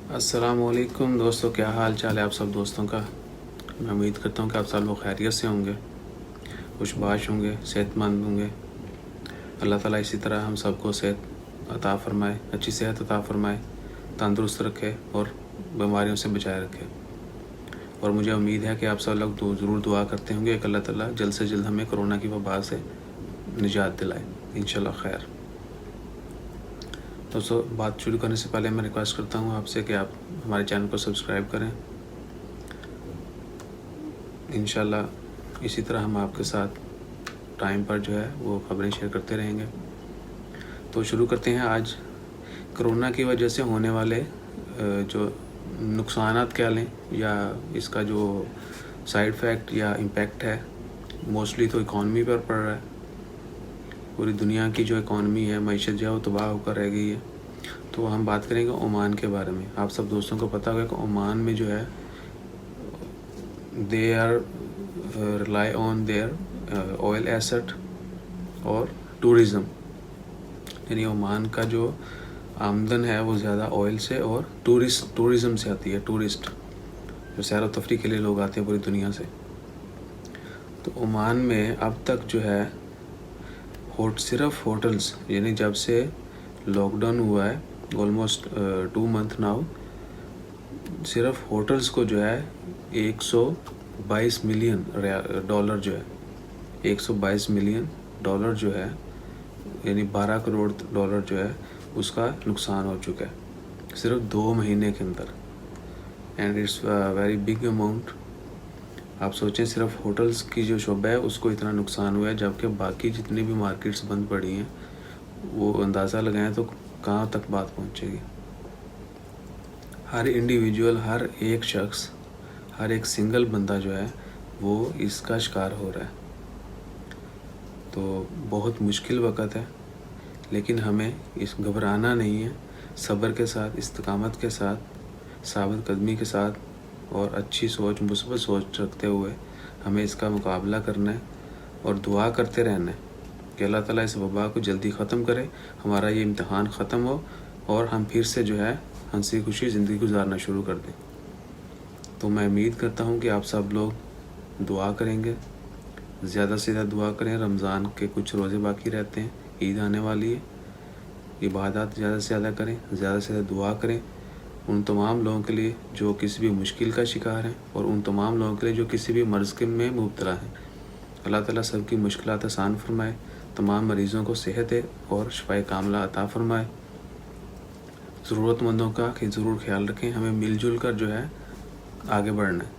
अस्सलाम वालेकुम दोस्तों, क्या हाल चाल है आप सब दोस्तों का। मैं उम्मीद करता हूँ कि आप सब लोग खैरियत से होंगे, खुशबाश होंगे, सेहतमंद होंगे। अल्लाह ताला इसी तरह हम सबको सेहत अता फ़रमाए, अच्छी सेहत अता फ़रमाए, तंदुरुस्त रखे और बीमारियों से बचाए रखे। और मुझे उम्मीद है कि आप सब लोग ज़रूर दुआ करते होंगे कि अल्लाह ताला जल्द से जल्द हमें कोरोना की वबा से निजात दिलाए, इंशाल्लाह खैर। दोस्तों, बात शुरू करने से पहले मैं रिक्वेस्ट करता हूँ आपसे कि आप हमारे चैनल को सब्सक्राइब करें। इंशाल्लाह इसी तरह हम आपके साथ टाइम पर जो है वो ख़बरें शेयर करते रहेंगे। तो शुरू करते हैं। आज कोरोना की वजह से होने वाले जो नुकसानात कह लें या इसका जो साइड इफ़ेक्ट या इम्पेक्ट है, मोस्टली तो इकॉनमी पर पड़ रहा है। पूरी दुनिया की जो इकॉनमी है, मईशत जो है वो तबाह होकर रह गई है। तो हम बात करेंगे ओमान के बारे में। आप सब दोस्तों को पता होगा कि ओमान में जो है they are rely on their oil asset और टूरिज़म, यानी ओमान का जो आमदन है वो ज़्यादा ऑयल से और टूरिज़म से आती है। टूरिस्ट जो सैर व तफरीह के लिए लोग आते हैं पूरी दुनिया से। तो ओमान में अब तक जो है सिर्फ होटल्स, यानी जब से लॉकडाउन हुआ है ऑलमोस्ट 2 मंथ नाउ, सिर्फ होटल्स को जो है 122 मिलियन डॉलर जो है 122 मिलियन डॉलर जो है यानी 12 करोड़ डॉलर जो है उसका नुकसान हो चुका है सिर्फ 2 महीने के अंदर। And it's very big amount. आप सोचें, सिर्फ होटल्स की जो शोबा है उसको इतना नुकसान हुआ है, जबकि बाकी जितनी भी मार्केट्स बंद पड़ी हैं वो अंदाज़ा लगाएं तो कहाँ तक बात पहुँचेगी। हर इंडिविजुअल, हर एक शख्स, हर एक सिंगल बंदा जो है वो इसका शिकार हो रहा है। तो बहुत मुश्किल वक़्त है, लेकिन हमें इस घबराना नहीं है। सब्र के साथ, इस्तिकामत के साथ, साबित कदमी के साथ और अच्छी सोच, मुस्बत सोच रखते हुए हमें इसका मुकाबला करना है और दुआ करते रहना है कि अल्लाह ताला इस वबा को जल्दी ख़त्म करे, हमारा ये इम्तिहान ख़त्म हो और हम फिर से जो है हंसी खुशी ज़िंदगी गुजारना शुरू कर दें। तो मैं उम्मीद करता हूँ कि आप सब लोग दुआ करेंगे, ज़्यादा से ज़्यादा दुआ करें। रमज़ान के कुछ रोज़े बाकी रहते हैं, ईद आने वाली है। इबादत ज़्यादा से ज़्यादा करें, ज़्यादा से ज़्यादा दुआ करें उन तमाम लोगों के लिए जो किसी भी मुश्किल का शिकार हैं और उन तमाम लोगों के लिए जो किसी भी मर्ज़ के में मुब्तला हैं। अल्लाह ताला सबकी मुश्किलात आसान फरमाए, तमाम मरीज़ों को सेहत और शफ़ाए कामिला अता फरमाए। ज़रूरतमंदों का ज़रूर ख्याल रखें। हमें मिलजुल कर जो है आगे बढ़ना है,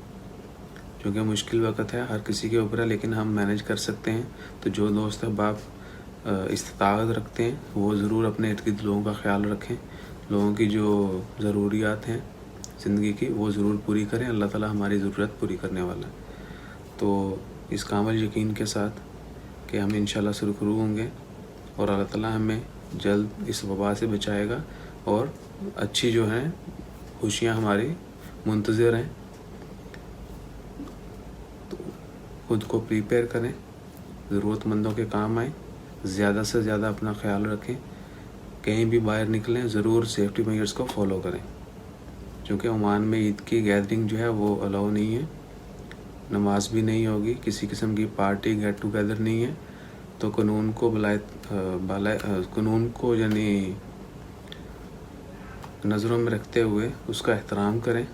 क्योंकि मुश्किल वक़्त है, हर किसी के ऊपर है, लेकिन हम मैनेज कर सकते हैं। तो जो दोस्त अहबाब इस्ताअत रखते हैं वो ज़रूर अपने इर्द गिर्द लोगों का ख्याल रखें। लोगों की जो ज़रूरियात हैं ज़िंदगी की वो ज़रूर पूरी करें। अल्लाह ताला हमारी ज़रूरत पूरी करने वाला है। तो इस कामिल यकीन के साथ कि हम इंशाल्लाह सुरखरू होंगे और अल्लाह ताला हमें जल्द इस वबा से बचाएगा और अच्छी जो हैं खुशियाँ हमारी मुंतज़िर हैं। तो खुद को प्रिपेयर करें, ज़रूरतमंदों के काम आएँ, ज़्यादा से ज़्यादा अपना ख्याल रखें। कहीं भी बाहर निकलें ज़रूर सेफ्टी मेजर्स को फॉलो करें, क्योंकि ओमान में ईद की गैदरिंग जो है वो अलाउ नहीं है, नमाज भी नहीं होगी, किसी किस्म की पार्टी गेट टुगेदर नहीं है। तो कानून को कानून को यानी नज़रों में रखते हुए उसका एहतराम करें,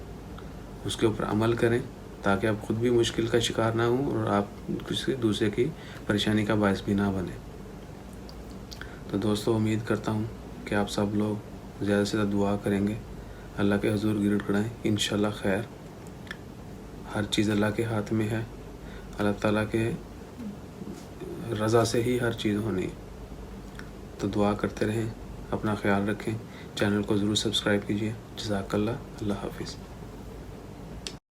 उसके ऊपर अमल करें, ताकि आप ख़ुद भी मुश्किल का शिकार ना हों और आप किसी दूसरे की परेशानी का बायस भी ना बने। तो दोस्तों, उम्मीद करता हूँ कि आप सब लोग ज़्यादा से ज़्यादा दुआ करेंगे, अल्लाह के हुज़ूर गिड़गिड़ाएं। इंशाल्लाह खैर, हर चीज़ अल्लाह के हाथ में है, अल्लाह ताला के रज़ा से ही हर चीज़ होनी है। तो दुआ करते रहें, अपना ख्याल रखें, चैनल को ज़रूर सब्सक्राइब कीजिए। जज़ाकल्लाह, अल्लाह हाफ़िज़।